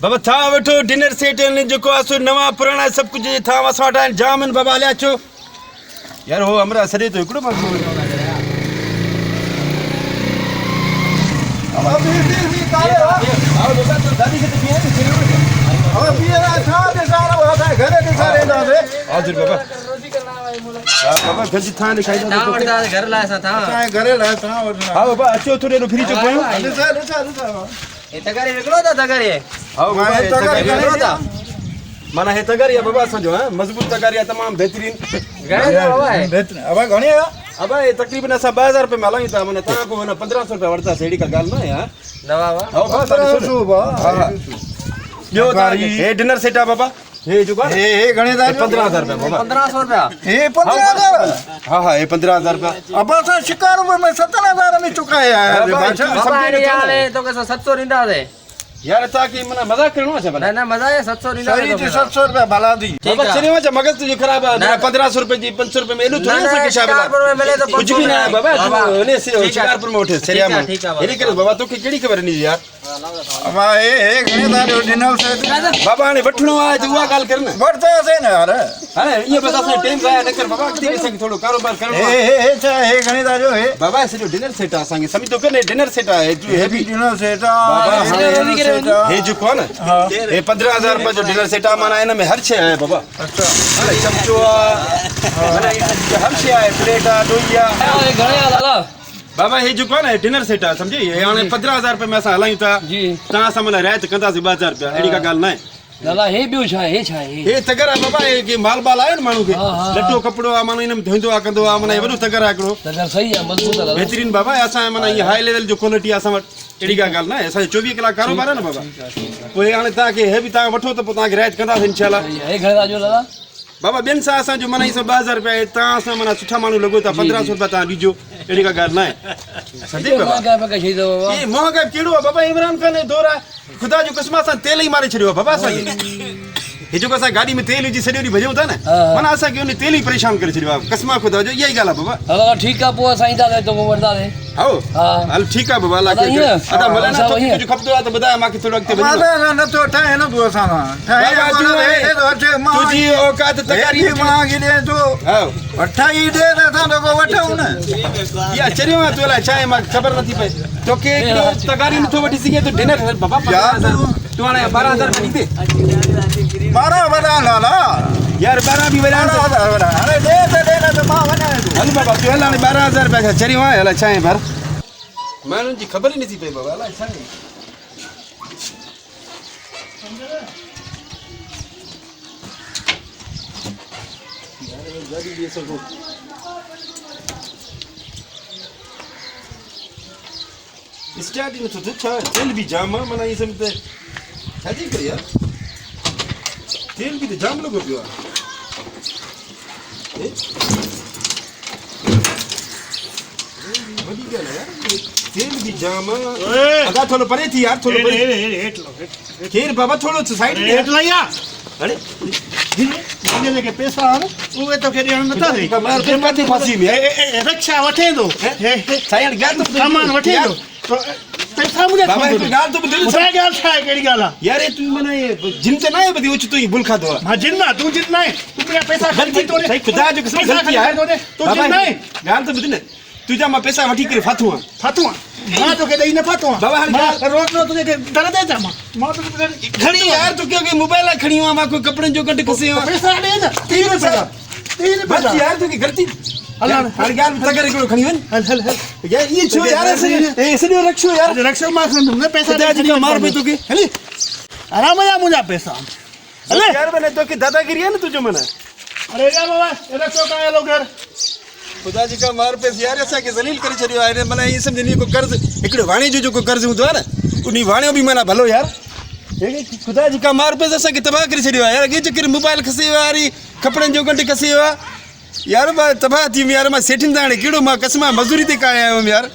बाबा था वठो dinner set ने जो को असो नवा पुराना सब कुछ था असा वटा जामन बाबा हलिया छो यार हो हमरा सरे तो एकड़ो मत अब भी काले आओ बाबा तो दादी के तो पिए अब पिए था दे सारा होता है घरे के सारे दादे हाजिर बाबा बाबा गंजी था दिखाई दे ना वटा घर लाया सा था घरे लाया था और हां बाबा अच्छो थोड़े रो फ्री चो कोयो रुसा ए तगारी विकलो था तगारी हां बाबा तगारी विकलो था माना हे तगारी है बाबा समझो हां मजबूत तगारी है तमाम बेहतरीन गणे बाबा है बेहतरीन अब घणी है अब ये तकरीबन असा 2000 रुपए में लाई था मने ता को 1500 रुपए वरता सेड़ी का गाल ना यार दवा वा हां बाबा यो तारी हे डिनर सेट है बाबा हे जो का हे घणी दा 15000 रुपए बाबा 1500 रुपया हे 15000 हां हां ये 15000 रुपए अब असा शिकार में 17000 में चुकाया है बाबा यार तो कैसा 700 रिंदा दे यार ताकि मना मजाक करनो है बना ना मजा है 700 रिंदा सही 700 रुपए भला दी बाबा चने वचा मगज तुझे खराब है 1500 रुपए जी 500 रुपए में एलू थोड़ी ना सके शाबला मिले तो कुछ भी ना है बाबा तू ने शिकारपुर में उठे सरिया में एरी करे बाबा तो केड़ी खबर नहीं यार अब हे घणी दा डिनर से बाबा ने वठणो है तो वा गाल करना बढ़ता है ना यार हां ये बस अपने टाइम जाया न कर बाबा कितने से थोड़ो कारोबार करनो हे घणी दा जो है बाबा से जो डिनर सेट आ संगे समझ तो कने डिनर सेट है जो हेवी डिनर सेट बाबा हे जो कौन ये 15000 रुपए जो डिनर सेट आ माना इन में हर छे है बाबा अच्छा चमचो माना हर छे है प्लेट आ दोइया ए घणे लाला बाबा हे जो कौन है डिनर सेट आ समझे ये हाने 15000 रुपए में असा हलायूं था जी ता समला रात कंदा से 2000 रुपया एडी का गाल ना लाला हे बियो छा हे हे तगरा बाबा ये के माल बाल आए न मानू के लट्टो कपड़ो आ मानो इनम धोइंदो आ कंदो आ माने वडो तगरा एकड़ो तगर सही है मजबूत है बेहतरीन बाबा ऐसा है माना ये हाई लेवल जो क्वालिटी असा एडी का गाल ना ऐसा 24 कलाक कारोबार है ना बाबा कोई हाने ता के हे भी ता वठो तो ता के रात कंदा इंशाल्लाह हे घणे दा जो लाला बाबा बेन सा असा जो माना ई 2000 रुपया ता असा माना सुठा मानू लगो ता 1500 रुपया ता दीजो एडी का गाल ना सदी बाबा क्या पका छी दो बाबा ये मोहगा केड़ो बाबा इमरान खान ने दौरा खुदा जो कसमा सा तेल ही मारे छड़ियो बाबा सा ये जो कसा गाड़ी में तेल जी सड़ी भजो था ना मना असा के तेल ही परेशान करे छड़ियो कसमा खुदा जो यही गाला बाबा हलो ठीक है पो साईं दा दे तो वरदा दे आओ हां ठीक है बाबा ला के अदा मले ना तो जो खपतो आ तो बता माके थोड़ो वक्त बनो ना तो ठाए ना दो साना ठाए ना तो तुझी औकात तकारी मांगी दे तो हां अठाई दे था तो को वठाऊ ना या चरियो तोला चाय मा खबर नहीं पे तो के तगारी न तो वठी सके तो डिनर बाबा 15000 तू आने 12000 बनी दे 12 बड़ा लाला यार 12 भी बना अरे दे ना तो मां बना हल बाबा तू हला 12000 रुपया चरियो हला चाय भर मानन जी खबर ही नहीं थी पे बाबा हला चाय यार ये सब स्टार्टिंग में तो तेल भी जाम मना ये सब शादी कर यार तेल भी तो जाम लगो पियो बड़ी गल है यार तेल भी जाम अदा थोड़ो परे थी यार थोड़ो परे हेट लो खैर बाबा थोड़ो साइड में हेट लाया अरे मुझे लेके पैसा आ उवे तो केडी हम बता दे मार पे माथे फांसी में रक्षा वठे दो साइड गाल तो सामान वठे दो तो पैसा मुझे बाबा गाल तो बदल मुझे गाल छा केडी गाला यार तू मने जिन ते ना है बदी उच तू ही बुल खा दो हां जिन ना तू जिन नहीं तू मेरा पैसा गलती तो सही खुदा जो किस्म गलती है तू जिन नहीं गाल तो बदल तुझा मा पैसा वठी करे फाथुआ मां तो के दई न फातुआ बाबा हर रोज नो तुझे दर दे जा मां तो खड़ी यार तू क्यों के मोबाइल खड़ी हुआ मा कोई कपड़े जो कट कसे पैसा दे जा 3 पैसा बस यार तू की गलती हल हर गाल तगर करो खड़ी वन हल यार ये छो यार ऐसे रखो यार रक्षा मां तुमने पैसा दे जी मार पे तू के हली आराम या मुझे पैसा अरे यार मैंने तो की दादागिरी है ना तुझे मना अरे या बाबा रखो का लो घर खुदा जी का मार पे यार ऐसा के जलील करे छरियो अरे मना ये सब नहीं को कर्ज एकड़े वाणी जो को कर्ज हुंदो है ना उनी वाणियो भी मना भलो यार खुदा जी का मार पे जैसा कि तबाह करे छरियो यार ये चक्कर मोबाइल खसे वारी कपड़े जो गंट खसे वा यार तबाह थी यार मैं सेठिन दाणे कीड़ो मा कसमा मजूरी ते का आया हूं यार